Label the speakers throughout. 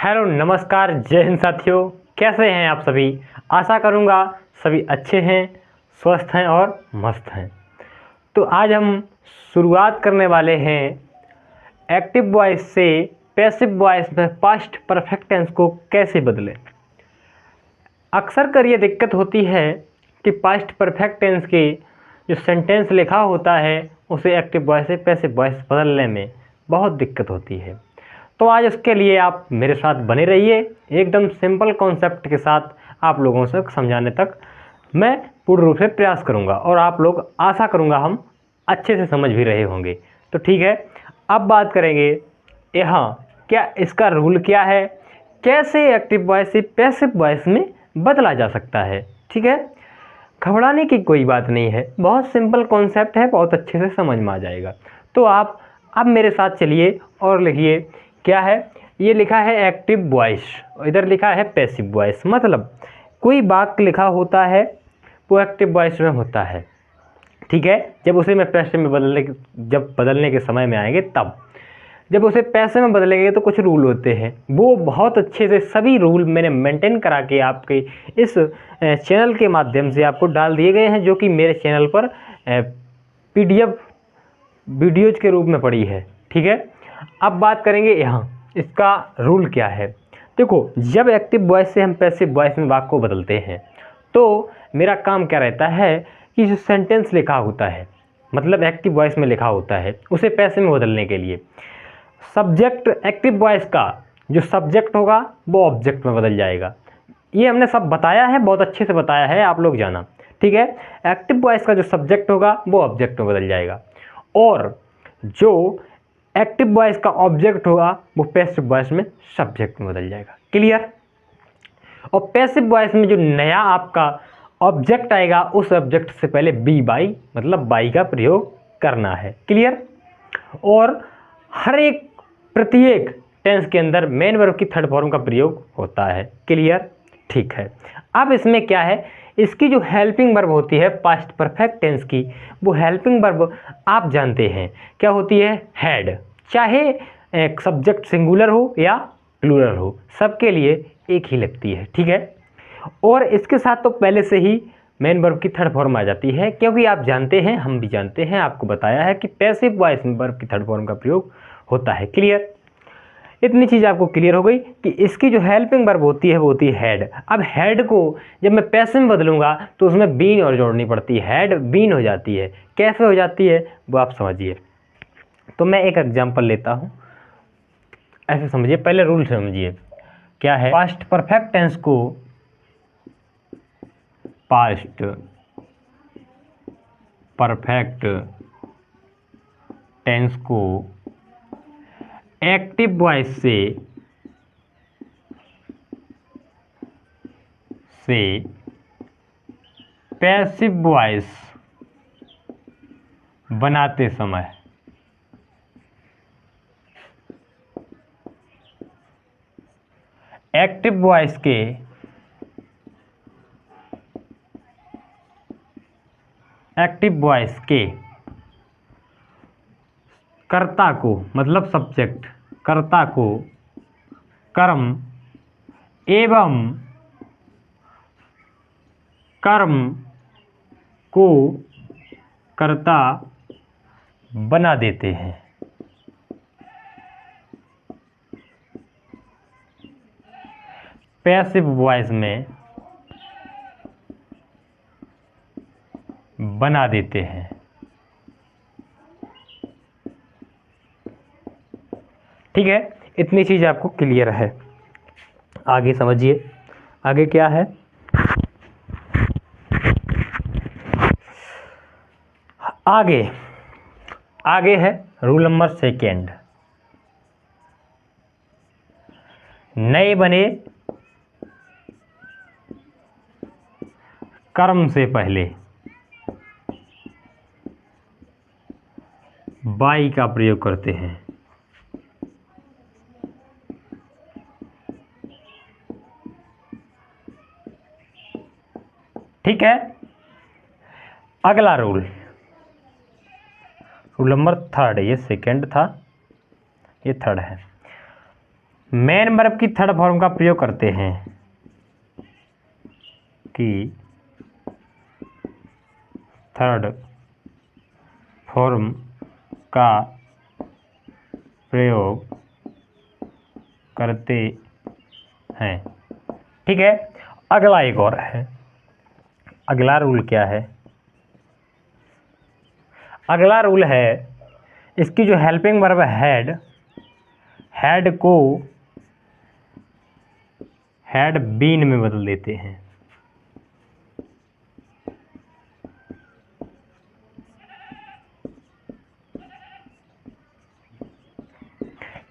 Speaker 1: Hello नमस्कार जय हिंद साथियों। कैसे हैं आप सभी। आशा करूंगा सभी अच्छे हैं, स्वस्थ हैं और मस्त हैं। तो आज हम शुरुआत करने वाले हैं एक्टिव वॉइस से पैसिव वॉइस में पास्ट परफेक्ट टेंस को कैसे बदलें। अक्सर कर ये दिक्कत होती है कि पास्ट परफेक्ट टेंस के जो सेंटेंस लिखा होता है उसे एक्टिव वॉइस से पैसिव वॉइस बदलने में बहुत दिक्कत होती है। तो आज इसके लिए आप मेरे साथ बने रहिए। एकदम सिंपल कॉन्सेप्ट के साथ आप लोगों से समझाने तक मैं पूर्ण रूप से प्रयास करूंगा और आप लोग आशा करूंगा हम अच्छे से समझ भी रहे होंगे। तो ठीक है, अब बात करेंगे यहाँ क्या इसका रूल क्या है, कैसे एक्टिव वॉइस से पैसिव वॉइस में बदला जा सकता है। ठीक है, घबराने की कोई बात नहीं है, बहुत सिंपल कॉन्सेप्ट है, बहुत अच्छे से समझ में आ जाएगा। तो आप अब मेरे साथ चलिए और लिखिए क्या है। ये लिखा है एक्टिव वॉइस, इधर लिखा है पैसिव वॉइस। मतलब कोई वाक्य लिखा होता है वो एक्टिव वॉइस में होता है। ठीक है, जब उसे मैं पैसिव में बदलने के समय में आएंगे तब। जब उसे पैसे में बदलेंगे तो कुछ रूल होते हैं, वो बहुत अच्छे से सभी रूल मैंने मेंटेन करा के आपके इस चैनल के माध्यम से आपको डाल दिए गए हैं, जो कि मेरे चैनल पर PDF वीडियोज के रूप में पड़ी है। ठीक है, अब बात करेंगे यहाँ इसका रूल क्या है। देखो, जब एक्टिव वॉइस से हम पैसिव वॉइस में वाक्य को बदलते हैं तो मेरा काम क्या रहता है कि जो सेंटेंस लिखा होता है, मतलब एक्टिव वॉइस में लिखा होता है, उसे पैसिव में बदलने के लिए सब्जेक्ट एक्टिव वॉइस का जो सब्जेक्ट होगा वो ऑब्जेक्ट में बदल जाएगा। ये हमने सब बताया है, बहुत अच्छे से बताया है, आप लोग जाना। ठीक है, एक्टिव वॉइस का जो सब्जेक्ट होगा वो ऑब्जेक्ट में बदल जाएगा और जो एक्टिव वॉइस का ऑब्जेक्ट होगा वो पैसिव वॉइस में सब्जेक्ट में बदल जाएगा। क्लियर। और पैसिव वॉइस में जो नया आपका ऑब्जेक्ट आएगा उस ऑब्जेक्ट से पहले बी बाई मतलब बाई का प्रयोग करना है। क्लियर। और हर एक प्रत्येक टेंस के अंदर मेन वर्ब की थर्ड फॉर्म का प्रयोग होता है। क्लियर। ठीक है, अब इसमें क्या है, इसकी जो हेल्पिंग वर्ब होती है पास्ट परफेक्ट टेंस की, वो हेल्पिंग वर्ब आप जानते हैं क्या होती है, हैड। चाहे एक सब्जेक्ट सिंगुलर हो या प्लूरल हो, सबके लिए एक ही लगती है। ठीक है, और इसके साथ तो पहले से ही मेन वर्ब की थर्ड फॉर्म आ जाती है, क्योंकि आप जानते हैं, हम भी जानते हैं, आपको बताया है कि पैसिव वॉइस में वर्ब की थर्ड फॉर्म का प्रयोग होता है। क्लियर। इतनी चीज़ आपको क्लियर हो गई कि इसकी जो हेल्पिंग वर्ब होती है वो होती है हैड। अब हैड को जब मैं पैसिव में बदलूंगा तो उसमें बीन और जोड़नी पड़ती है, हैड बीन हो जाती है। कैसे हो जाती है वो आप समझिए। तो मैं एक एग्जांपल लेता हूँ, ऐसे समझिए, पहले रूल समझिए क्या है। पास्ट परफेक्ट टेंस को पास्ट परफेक्ट टेंस को एक्टिव वॉइस से पैसिव वॉइस बनाते समय एक्टिव वॉइस के कर्ता को मतलब सब्जेक्ट, कर्ता को कर्म एवं कर्म को कर्ता बना देते हैं। पैसिव वॉइस में बना देते हैं। ठीक है, इतनी चीज़ आपको क्लियर है। आगे समझिए, आगे क्या है। आगे है रूल नंबर सेकेंड। नए बने कर्म से पहले बाई का प्रयोग करते हैं। ठीक है, अगला रूल नंबर थर्ड, ये सेकंड था, ये थर्ड है। मेन वर्ब की थर्ड फॉर्म का प्रयोग करते हैं कि थर्ड फॉर्म का प्रयोग करते हैं। ठीक है, अगला एक और है। अगला रूल क्या है? अगला रूल है इसकी जो हेल्पिंग वर्ब हैड, हैड को हैड बीन में बदल देते हैं।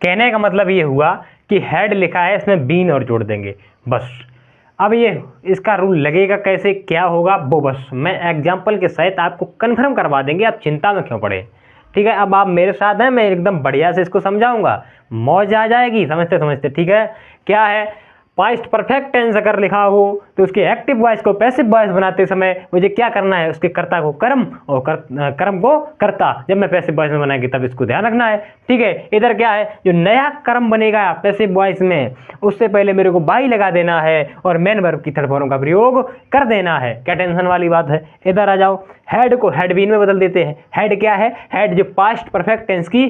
Speaker 1: कहने का मतलब ये हुआ कि हैड लिखा है, इसमें बीन और जोड़ देंगे बस। अब ये इसका रूल लगेगा कैसे, क्या होगा, वो बस मैं एग्जाम्पल के सहित आपको कन्फर्म करवा देंगे, आप चिंता में क्यों पड़े। ठीक है, अब आप मेरे साथ हैं, मैं एकदम बढ़िया से इसको समझाऊंगा, मौज आ जाएगी समझते समझते। ठीक है, क्या है, पास्ट परफेक्ट टेंस अगर लिखा हो तो उसके एक्टिव वॉइस को पैसिव वॉइस बनाते समय मुझे क्या करना है, उसके कर्ता को कर्म और कर्म को कर्ता, जब मैं पैसिव वॉइस में बनाएंगे तब इसको ध्यान रखना है। ठीक है, इधर क्या है, जो नया कर्म बनेगा पैसिव वॉइस में उससे पहले मेरे को बाई लगा देना है और मेन वर्ब की थर्ड फॉर्म का प्रयोग कर देना है। क्या टेंशन वाली बात है? इधर आ जाओ, हैड को हैड बीन में बदल देते हैं। हैड क्या है, हैड जो पास्ट परफेक्ट टेंस की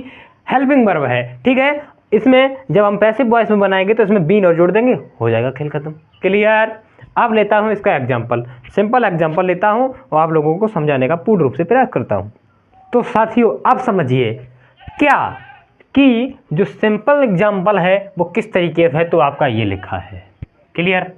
Speaker 1: हेल्पिंग वर्ब है। ठीक है, इसमें जब हम पैसिव वॉइस में बनाएंगे तो इसमें बीन और जोड़ देंगे, हो जाएगा खेल खत्म। क्लियर? अब लेता हूं इसका एग्जांपल, सिंपल एग्जांपल लेता हूं और आप लोगों को समझाने का पूर्ण रूप से प्रयास करता हूं। तो साथियों अब समझिए क्या कि जो सिंपल एग्जांपल है वो किस तरीके से है, तो आपका ये लिखा है। क्लियर?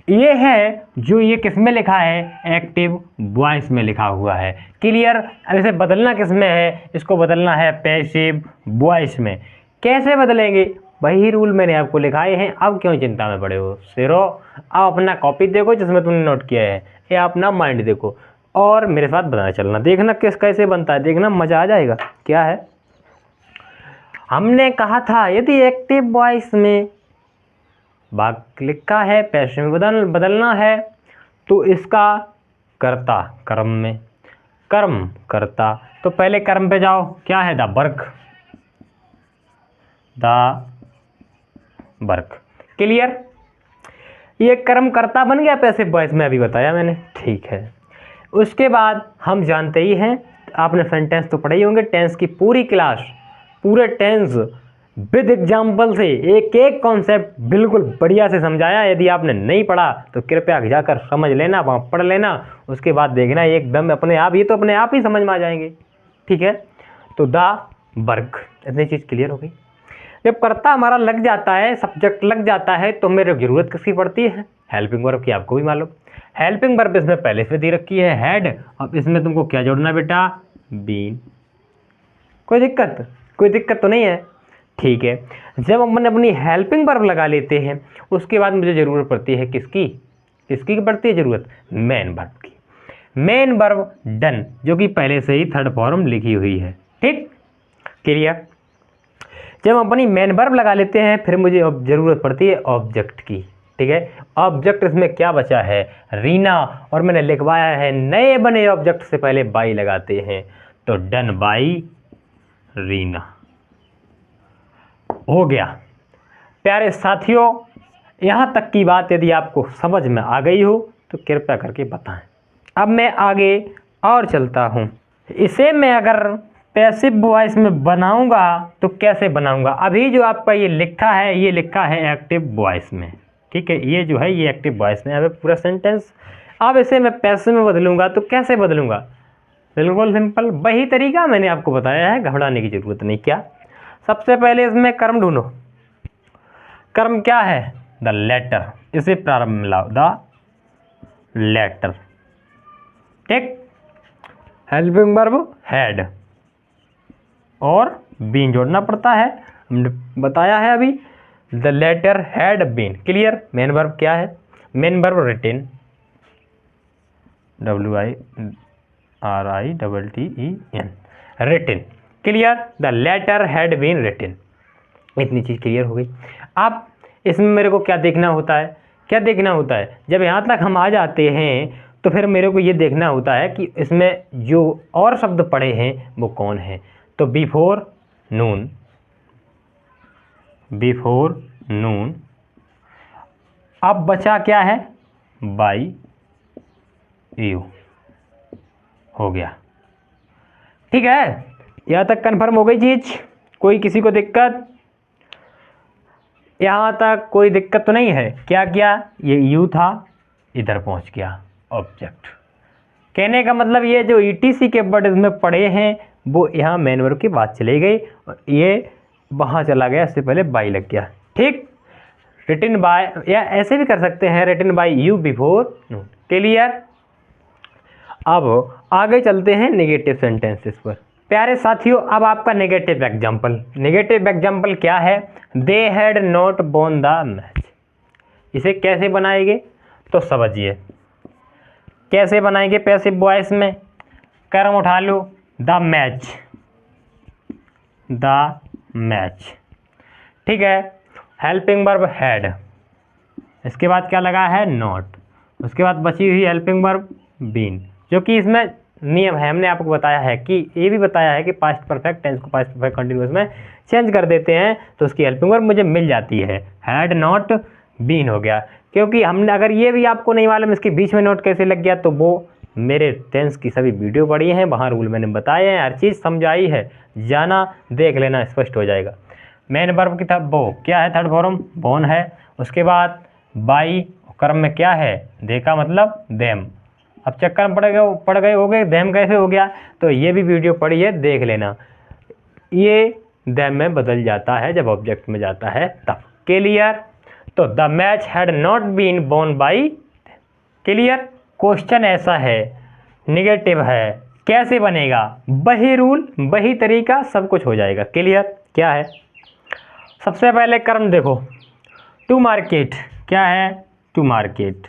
Speaker 1: ये है जो ये किस में लिखा है, एक्टिव वॉइस में लिखा हुआ है। क्लियर? अब इसे बदलना किस में है, इसको बदलना है पैसिव वॉइस में। कैसे बदलेंगे, वही रूल मैंने आपको लिखाए हैं, अब क्यों चिंता में पड़े हो शेरो। आप अपना कॉपी देखो जिसमें तुमने नोट किया है, या अपना माइंड देखो और मेरे साथ बताना चलना, देखना किस कैसे बनता है, देखना मजा आ जाएगा। क्या है, हमने कहा था यदि एक्टिव वॉइस में वाक्य लिखा है पैसिव में बदलना है तो इसका कर्ता कर्म में, कर्म कर्ता, तो पहले कर्म पे जाओ, क्या है, the work, the work. Clear? ये कर्म कर्ता बन गया पैसिव वॉइस में, अभी बताया मैंने। ठीक है, उसके बाद हम जानते ही हैं, आपने सेंटेंस तो पढ़े ही होंगे, टेंस की पूरी क्लास, पूरे टेंस विद एग्जाम्पल से एक एक कॉन्सेप्ट बिल्कुल बढ़िया से समझाया। यदि आपने नहीं पढ़ा तो कृपया जाकर समझ लेना, वहाँ पढ़ लेना, उसके बाद देखना एकदम अपने आप, ये तो अपने आप ही समझ में आ जाएंगे। ठीक है, तो द वर्क, इतनी चीज़ क्लियर हो गई। जब कर्ता हमारा लग जाता है, सब्जेक्ट लग जाता है, तो मेरे जरूरत किसकी पड़ती है, हेल्पिंग वर्ब की, आपको भी मालूम। हेल्पिंग वर्ब इसमें पहले से दे रखी है हैड, अब इसमें तुमको क्या जोड़ना बेटा, बीन। कोई दिक्कत तो नहीं है। ठीक है, जब हम अपनी हेल्पिंग वर्ब लगा लेते हैं उसके बाद मुझे ज़रूरत पड़ती है किसकी पड़ती है ज़रूरत, मेन वर्ब की। मेन वर्ब डन, जो कि पहले से ही थर्ड फॉर्म लिखी हुई है। ठीक, क्लियर? जब हम अपनी मेन वर्ब लगा लेते हैं फिर मुझे ज़रूरत पड़ती है ऑब्जेक्ट की। ठीक है, ऑब्जेक्ट इसमें क्या बचा है, रीना, और मैंने लिखवाया है नए बने ऑब्जेक्ट से पहले बाई लगाते हैं, तो डन बाई रीना हो गया। प्यारे साथियों, यहाँ तक की बात यदि आपको समझ में आ गई हो तो कृपया करके बताएं। अब मैं आगे और चलता हूँ। इसे मैं अगर पैसिव वॉइस में बनाऊंगा तो कैसे बनाऊंगा, अभी जो आपका ये लिखा है ये लिखा है एक्टिव वॉइस में। ठीक है, ये जो है ये एक्टिव वॉइस में है पूरा सेंटेंस। अब इसे मैं पैसिव में बदलूंगा तो कैसे बदलूंगा, बिल्कुल सिंपल, वही तरीका मैंने आपको बताया है, घबराने की जरूरत नहीं। क्या, सबसे पहले इसमें कर्म ढूंढो। कर्म क्या है, द लेटर, इसे प्रारंभ में लाओ, द लेटर। ठीक, हेल्पिंग वर्ब हैड और बीन जोड़ना पड़ता है, हमने बताया है अभी, the letter had been. Clear? Main verb क्या है, main verb written, WIRITTEN, written. Clear? The letter had been written, इतनी चीज़ क्लियर हो गई। अब इसमें मेरे को क्या देखना होता है, जब यहाँ तक हम आ जाते हैं तो फिर मेरे को ये देखना होता है कि इसमें जो और शब्द पड़े हैं वो कौन है। तो बिफोर नून बिफोर नून। अब बचा क्या है, बाई यू, हो गया। ठीक है, यहाँ तक कन्फर्म हो गई चीज, कोई किसी को दिक्कत? यहाँ तक कोई दिक्कत तो नहीं है? क्या किया, ये यू था, इधर पहुँच गया ऑब्जेक्ट। कहने का मतलब ये जो ETC के वर्ड इसमें पढ़े हैं वो यहाँ मेन वर्ब की बात चली गई और ये वहाँ चला गया, इससे पहले बाई लग गया। ठीक, रिटन बाय, या ऐसे भी कर सकते हैं, written by you before noon. Clear? अब आगे चलते हैं नेगेटिव सेंटेंसेस पर। प्यारे साथियों, अब आपका नेगेटिव एग्जाम्पल। नेगेटिव एग्जाम्पल क्या है, they had not won the match. इसे कैसे बनाएंगे तो समझिए, कैसे बनाएंगे पैसिव वॉइस में। कर्म उठा लो, द मैच, द मैच। ठीक है, हेल्पिंग वर्ब हैड, इसके बाद क्या लगा है, नॉट, उसके बाद बची हुई हेल्पिंग वर्ब बीन, जो कि इसमें नियम है, हमने आपको बताया है कि ये भी बताया है कि पास्ट परफेक्ट टेंस को पास्ट परफेक्ट कंटिन्यूअस में चेंज कर देते हैं तो उसकी हेल्पिंग वर्ब मुझे मिल जाती है। हैड नॉट बीन हो गया, क्योंकि हमने, अगर ये भी आपको नहीं मालूम इसके बीच में नोट कैसे लग गया, तो वो मेरे टेंस की सभी वीडियो पड़ी हैं, वहाँ रूल मैंने बताए हैं, हर चीज़ समझाई है, जाना देख लेना, स्पष्ट हो जाएगा। मेन वर्ब की था वो क्या है, थर्ड फॉर्म बोन है। उसके बाद बाई, कर्म में क्या है, देखा मतलब देम। अब चक्कर में पड़ गए हो गए, देम कैसे हो गया, तो ये भी वीडियो पड़ी है, देख लेना। ये देम में बदल जाता है जब ऑब्जेक्ट में जाता है तब। क्लियर? तो the match had not been won by. Clear? Question ऐसा है, निगेटिव है, कैसे बनेगा, वही रूल वही तरीका, सब कुछ हो जाएगा। क्लियर? क्या है, सबसे पहले कर्म देखो, टू मार्केट, क्या है, to market,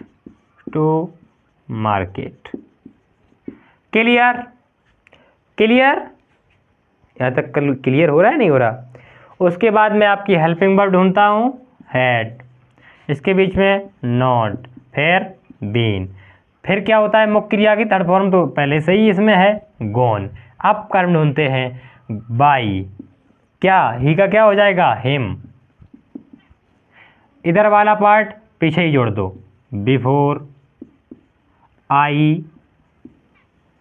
Speaker 1: to market. Clear? Clear? यहाँ तक क्लियर हो रहा है, नहीं हो रहा? उसके बाद मैं आपकी हेल्पिंग वर्ब ढूंढता हूँ, हैड, इसके बीच में नॉट, फिर बीन, फिर क्या होता है, मुख्य क्रिया की थर्ड फॉर्म तो पहले से ही इसमें है, गॉन। अब कर्म ढूंढते हैं, बाई, क्या, ही का क्या हो जाएगा, हिम, इधर वाला पार्ट पीछे ही जोड़ दो, बिफोर आई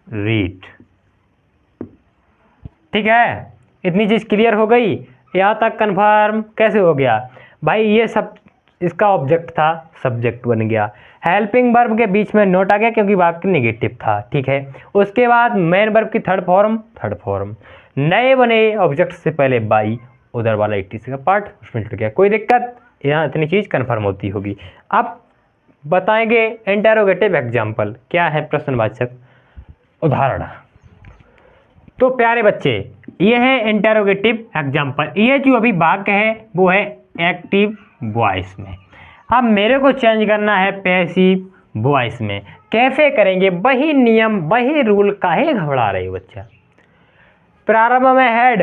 Speaker 1: रीड। ठीक है, इतनी चीज़ क्लियर हो गई? यहाँ तक कन्फर्म कैसे हो गया भाई, ये सब इसका ऑब्जेक्ट था, सब्जेक्ट बन गया, हेल्पिंग वर्ब के बीच में नोट आ गया क्योंकि वाक्य नेगेटिव था। ठीक है, उसके बाद मेन वर्ब की थर्ड फॉर्म, नए बने ऑब्जेक्ट से पहले बाई, उधर वाला ETC का पार्ट उसमें जुड़ गया। कोई दिक्कत? यहाँ इतनी चीज़ कन्फर्म होती होगी। अब बताएंगे इंटेरोगेटिव एग्जाम्पल, क्या है, प्रश्नवाचक उदाहरण। तो प्यारे बच्चे, ये है इंटेरोगेटिव एग्जाम्पल। ये जो अभी वाक्य है वो है एक्टिव वॉइस में। अब मेरे को चेंज करना है पैसिव वॉइस में। कैसे करेंगे, वही नियम वही रूल, काहे घबरा रहे हो बच्चा। प्रारंभ में हैड,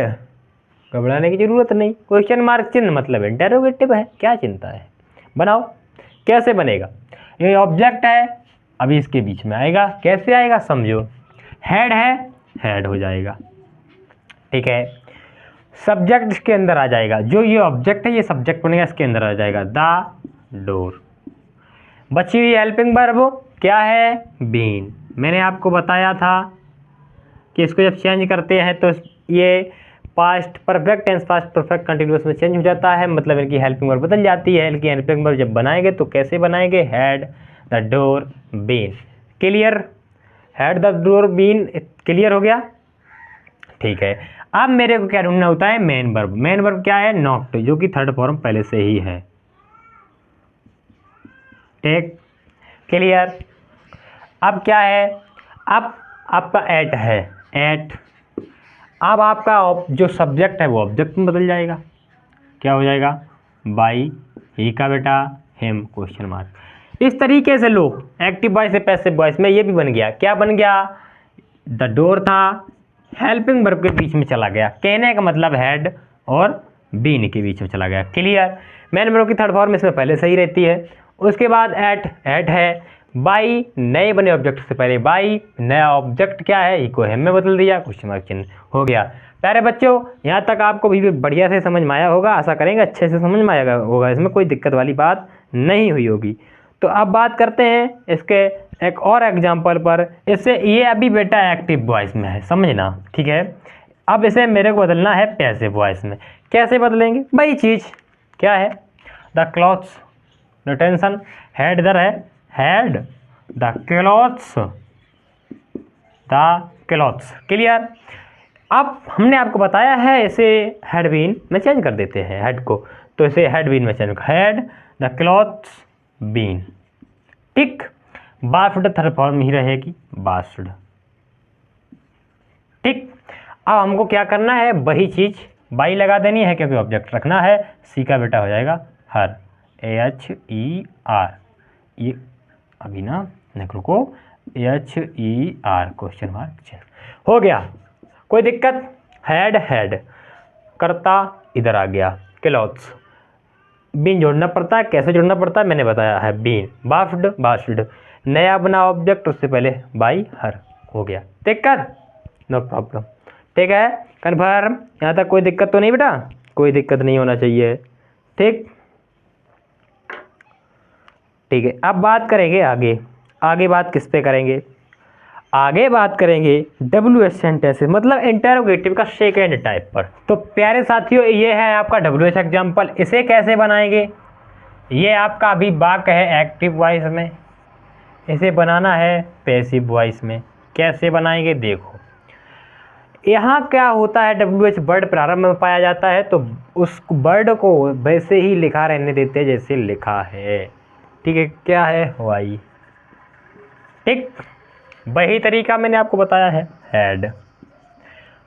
Speaker 1: घबराने की जरूरत नहीं, क्वेश्चन मार्क चिन्ह मतलब इंटेरोगेटिव है, क्या चिंता है। बनाओ, कैसे बनेगा, ये ऑब्जेक्ट है, अभी इसके बीच में आएगा, कैसे आएगा समझो, हेड है, हेड हो जाएगा। ठीक है, सब्जेक्ट इसके अंदर आ जाएगा, जो ये ऑब्जेक्ट है ये सब्जेक्ट बनेगा, इसके अंदर आ जाएगा द डोर। बची हुई हेल्पिंग वर्ब क्या है, बीन। मैंने आपको बताया था कि इसको जब चेंज करते हैं तो ये past perfect tense past perfect continuous में चेंज हो जाता है, मतलब इनकी हेल्पिंग वर्ब बदल जाती है। इनकी हेल्पिंग वर्ब जब बनाएंगे तो कैसे बनाएंगे, had the door been. Clear? Had the door been, clear हो गया? ठीक है, अब मेरे को क्या ढूंढना होता है, मेन वर्ब। मेन वर्ब क्या है, नॉट, जो कि थर्ड फॉर्म पहले से ही है। ठीक, क्लियर? अब क्या है, अब आपका एट है, एट। अब आपका जो सब्जेक्ट है वो ऑब्जेक्ट में बदल जाएगा, क्या हो जाएगा, बाई, ही का बेटा, हिम, क्वेश्चन मार्क। इस तरीके से लो, एक्टिव वॉइस से पैसिव वॉइस में ये भी बन गया। क्या बन गया, द डोर था, हेल्पिंग वर्ब के बीच में चला गया, कहने का मतलब हेड और बीन के बीच में चला गया। क्लियर? मेन वर्ब की थर्ड फॉर्म इसमें पहले से ही रहती है। उसके बाद एट है, बाई, नए बने ऑब्जेक्ट से पहले बाई, नया ऑब्जेक्ट क्या है, इको हेम में बदल दिया, क्वेश्चन मार्क चिन्ह हो गया। प्यारे बच्चों, यहाँ तक आपको भी बढ़िया से समझ में आया होगा, आशा करेंगे अच्छे से समझ में आया होगा, इसमें कोई दिक्कत वाली बात नहीं हुई होगी। तो अब बात करते हैं इसके एक और एग्जाम्पल पर। इससे ये अभी बेटा एक्टिव वॉइस में है, समझना, ठीक है। अब इसे मेरे को बदलना है पैसिव वॉइस में। कैसे बदलेंगे? वही चीज़ क्या है, द क्लॉथ्स, टेंशन हैड इधर है, had the clothes, the clothes, clear. अब हमने आपको बताया है इसे हैड बीन में चेंज कर देते हैं हैड को, तो इसे हैड बीन में change, had the clothes been, ठीक। बास्ड थर्ड फॉर्म ही रहेगी, बास्ड, ठीक। अब हमको क्या करना है, वही चीज़ बाई लगा देनी है क्योंकि ऑब्जेक्ट रखना है। सी का बेटा हो जाएगा हर, HER, ये अभी ना नेक्रो को HER क्वेश्चन मार्क चिन्ह हो गया, कोई दिक्कत। हैड हैड करता इधर आ गया, क्लॉथ्स, बीन जोड़ना पड़ता है, कैसे जोड़ना पड़ता है मैंने बताया है, बीन, बास्ड बास्ड, नया बना ऑब्जेक्ट उससे पहले बाई हर हो गया, दिक्कत नो प्रॉब्लम, ठीक है, कन्फर्म। यहाँ तक कोई दिक्कत तो नहीं बेटा, कोई दिक्कत नहीं होना चाहिए, ठीक, ठीक है। अब बात करेंगे आगे, आगे बात किस पे करेंगे, आगे बात करेंगे WH सेंटेंसेस, मतलब इंटरोगेटिव का सेकेंड टाइप पर। तो प्यारे साथियों, ये है आपका WH एग्जाम्पल। इसे कैसे बनाएंगे, ये आपका अभी वाक्य है एक्टिव वॉइस में, इसे बनाना है पैसिव वॉइस में। कैसे बनाएंगे देखो, यहाँ क्या होता है, WH वर्ड प्रारंभ में पाया जाता है, तो उस वर्ड को वैसे ही लिखा रहने देते हैं जैसे लिखा है, ठीक है। क्या है, वाई, ठीक, वही तरीका मैंने आपको बताया है। हैड,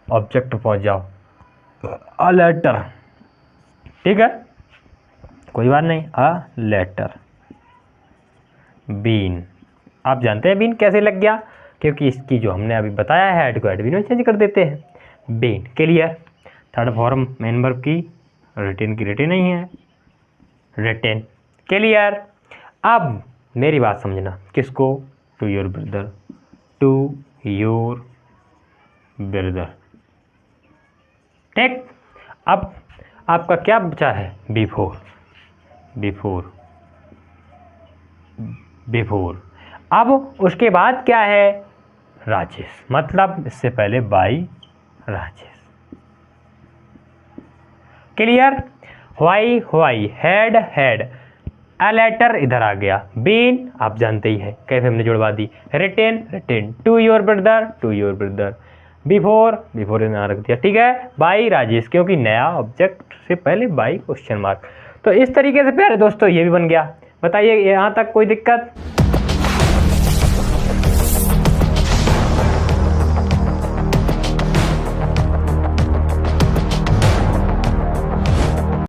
Speaker 1: ऑब्जेक्ट पहुंच जाओ, अ लेटर, ठीक है, कोई बात नहीं, अ लेटर, बीन, आप जानते हैं बीन कैसे लग गया, क्योंकि इसकी जो हमने अभी बताया है हैड को हैड बीन में चेंज कर देते हैं, been, clear. Third form main verb की, रिटेन की रिटेन नहीं है, रिटेन, क्लियर। अब मेरी बात समझना, किसको, to your brother, to your brother, ठीक। अब आपका क्या बचा है, बिफोर, बिफोर, बिफोर। अब उसके बाद क्या है, राजेश, मतलब इससे पहले by Rajesh, clear. Why why, had had, a letter इधर आ गया, बीन आप जानते ही है कैसे हमने जुड़वा दी, written written, to your brother, to your brother, before before यहाँ रख दिया, ठीक है, बाई राजेश, क्योंकि नया ऑब्जेक्ट से पहले बाई क्वेश्चन मार्क। तो इस तरीके से प्यारे दोस्तों ये भी बन गया। बताइए यहाँ तक कोई दिक्कत?